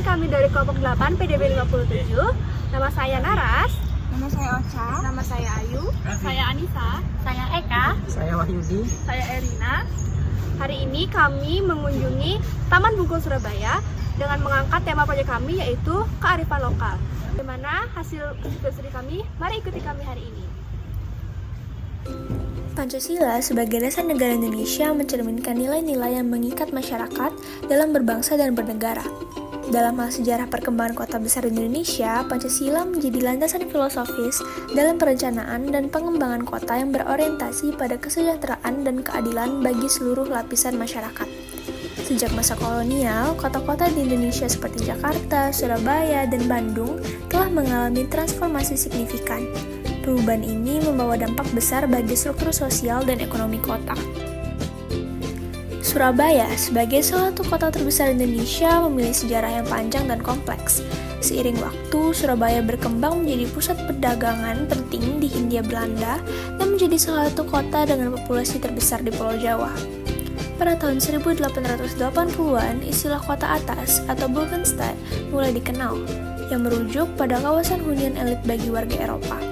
perkenalkan, kami dari kelompok 8 PDB 57. Nama saya Naras. Nama saya Ocha. Nama saya Ayu. Saya Anissa. Saya Eka. Saya Wahyudi. Saya Erina. Hari ini kami mengunjungi Taman Bungkul Surabaya dengan mengangkat tema proyek kami, yaitu kearifan lokal. Bagaimana hasil studi kami? Mari ikuti kami hari ini. Pancasila sebagai dasar negara Indonesia mencerminkan nilai-nilai yang mengikat masyarakat dalam berbangsa dan bernegara. Dalam hal sejarah perkembangan kota besar di Indonesia, Pancasila menjadi landasan filosofis dalam perencanaan dan pengembangan kota yang berorientasi pada kesejahteraan dan keadilan bagi seluruh lapisan masyarakat. Sejak masa kolonial, kota-kota di Indonesia seperti Jakarta, Surabaya, dan Bandung telah mengalami transformasi signifikan. Perubahan ini membawa dampak besar bagi struktur sosial dan ekonomi kota. Surabaya, sebagai salah satu kota terbesar Indonesia, memiliki sejarah yang panjang dan kompleks. Seiring waktu, Surabaya berkembang menjadi pusat perdagangan penting di Hindia Belanda dan menjadi salah satu kota dengan populasi terbesar di Pulau Jawa. Pada tahun 1880-an, istilah kota atas atau Burgenstad mulai dikenal, yang merujuk pada kawasan hunian elit bagi warga Eropa.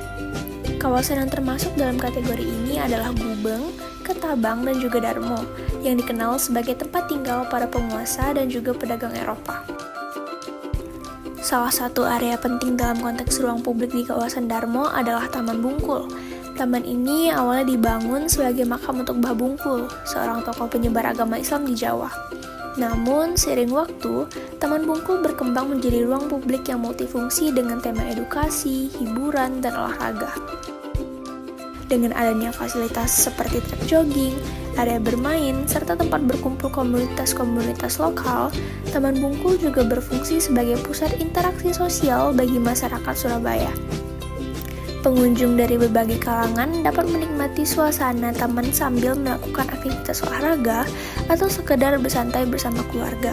Kawasan yang termasuk dalam kategori ini adalah Gubeng, Ketabang, dan juga Darmo, yang dikenal sebagai tempat tinggal para penguasa dan juga pedagang Eropa. Salah satu area penting dalam konteks ruang publik di kawasan Darmo adalah Taman Bungkul. Taman ini awalnya dibangun sebagai makam untuk Mbah Bungkul, seorang tokoh penyebar agama Islam di Jawa. Namun, seiring waktu, Taman Bungkul berkembang menjadi ruang publik yang multifungsi dengan tema edukasi, hiburan, dan olahraga. Dengan adanya fasilitas seperti trek jogging, area bermain, serta tempat berkumpul komunitas-komunitas lokal, Taman Bungkul juga berfungsi sebagai pusat interaksi sosial bagi masyarakat Surabaya. Pengunjung dari berbagai kalangan dapat menikmati suasana taman sambil melakukan aktivitas olahraga atau sekedar bersantai bersama keluarga.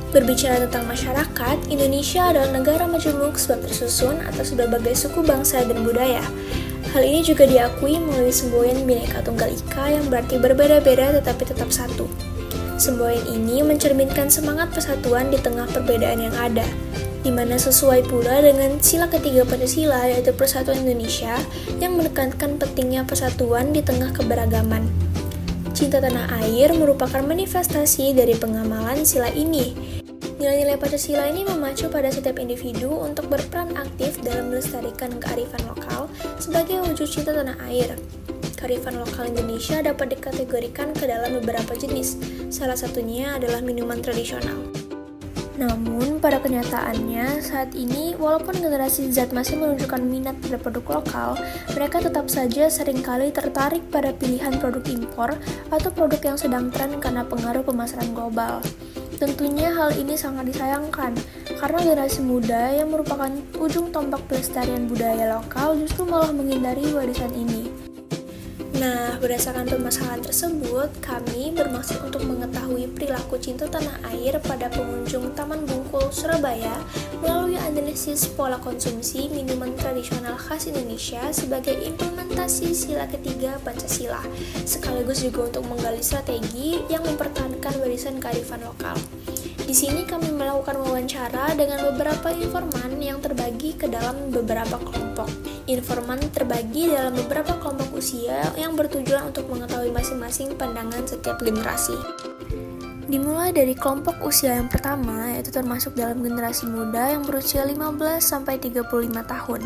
Berbicara tentang masyarakat, Indonesia adalah negara majemuk sebab tersusun atas berbagai suku bangsa dan budaya. Hal ini juga diakui melalui semboyan Bhinneka Tunggal Ika yang berarti berbeda-beda tetapi tetap satu. Semboyan ini mencerminkan semangat persatuan di tengah perbedaan yang ada, di mana sesuai pula dengan sila ketiga Pancasila, yaitu Persatuan Indonesia, yang menekankan pentingnya persatuan di tengah keberagaman. Cinta tanah air merupakan manifestasi dari pengamalan sila ini. Nilai-nilai Pancasila ini memacu pada setiap individu untuk berperan aktif dalam melestarikan kearifan lokal sebagai wujud cinta tanah air. Kearifan lokal Indonesia dapat dikategorikan ke dalam beberapa jenis, salah satunya adalah minuman tradisional. Namun, pada kenyataannya, saat ini, walaupun generasi Z masih menunjukkan minat pada produk lokal, mereka tetap saja seringkali tertarik pada pilihan produk impor atau produk yang sedang tren karena pengaruh pemasaran global. Tentunya hal ini sangat disayangkan, karena generasi muda yang merupakan ujung tombak pelestarian budaya lokal justru malah menghindari warisan ini. Nah, berdasarkan permasalahan tersebut, kami bermaksud untuk mengetahui perilaku cinta tanah air pada pengunjung Taman Bungkul Surabaya melalui analisis pola konsumsi minuman tradisional khas Indonesia sebagai implementasi sila ketiga Pancasila, sekaligus juga untuk menggali strategi yang mempertahankan warisan kearifan lokal. Di sini kami melakukan wawancara dengan beberapa informan yang terbagi ke dalam beberapa kelompok. Informan terbagi dalam beberapa kelompok usia yang bertujuan untuk mengetahui masing-masing pandangan setiap generasi. Dimulai dari kelompok usia yang pertama, yaitu termasuk dalam generasi muda yang berusia 15-35 tahun.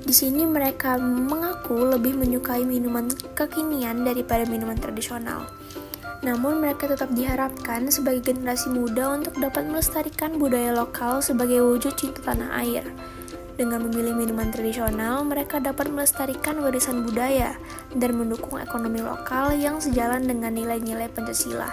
Di sini mereka mengaku lebih menyukai minuman kekinian daripada minuman tradisional. Namun mereka tetap diharapkan sebagai generasi muda untuk dapat melestarikan budaya lokal sebagai wujud cinta tanah air. Dengan memilih minuman tradisional, mereka dapat melestarikan warisan budaya dan mendukung ekonomi lokal yang sejalan dengan nilai-nilai Pancasila.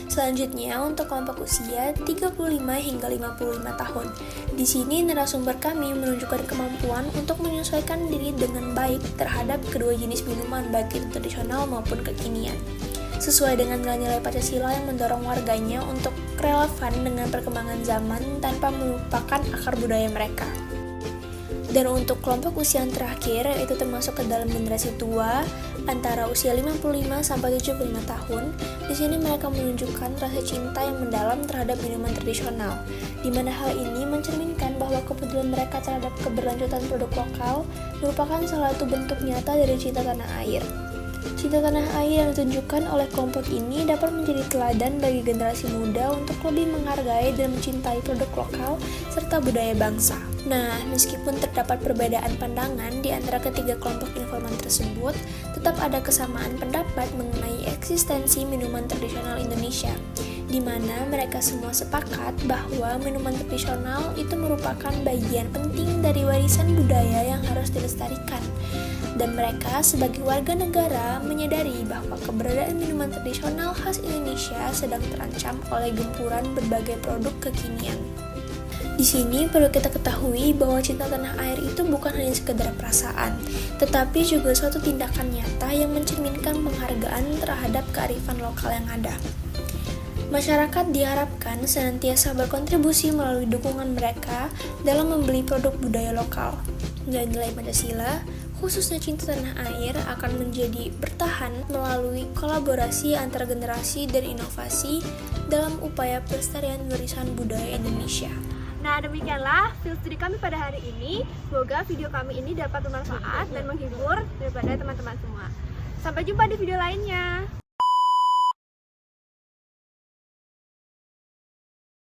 Selanjutnya, untuk kelompok usia 35 hingga 55 tahun. Di sini narasumber kami menunjukkan kemampuan untuk menyesuaikan diri dengan baik terhadap kedua jenis minuman, baik itu tradisional maupun kekinian. Sesuai dengan nilai-nilai Pancasila yang mendorong warganya untuk relevan dengan perkembangan zaman tanpa melupakan akar budaya mereka. Dan untuk kelompok usia yang terakhir, yaitu termasuk ke dalam generasi tua, antara usia 55 sampai 75 tahun. Di sini mereka menunjukkan rasa cinta yang mendalam terhadap minuman tradisional, di mana hal ini mencerminkan bahwa kepedulian mereka terhadap keberlanjutan produk lokal merupakan salah satu bentuk nyata dari cinta tanah air. Cinta tanah air yang ditunjukkan oleh kelompok ini dapat menjadi teladan bagi generasi muda untuk lebih menghargai dan mencintai produk lokal serta budaya bangsa. Nah, meskipun terdapat perbedaan pandangan di antara ketiga kelompok informan tersebut, tetap ada kesamaan pendapat mengenai eksistensi minuman tradisional Indonesia, di mana mereka semua sepakat bahwa minuman tradisional itu merupakan bagian penting dari warisan budaya yang harus dilestarikan. Dan mereka sebagai warga negara menyadari bahwa keberadaan minuman tradisional khas Indonesia sedang terancam oleh gempuran berbagai produk kekinian. Di sini perlu kita ketahui bahwa cinta tanah air itu bukan hanya sekedar perasaan, tetapi juga suatu tindakan nyata yang mencerminkan penghargaan terhadap kearifan lokal yang ada. Masyarakat diharapkan senantiasa berkontribusi melalui dukungan mereka dalam membeli produk budaya lokal. Nilai-nilai Pancasila, khususnya cinta tanah air, akan menjadi bertahan melalui kolaborasi antar generasi dan inovasi dalam upaya pelestarian warisan budaya Indonesia. Nah, demikianlah film studi kami pada hari ini. Semoga video kami ini dapat bermanfaat dan menghibur daripada teman-teman semua. Sampai jumpa di video lainnya.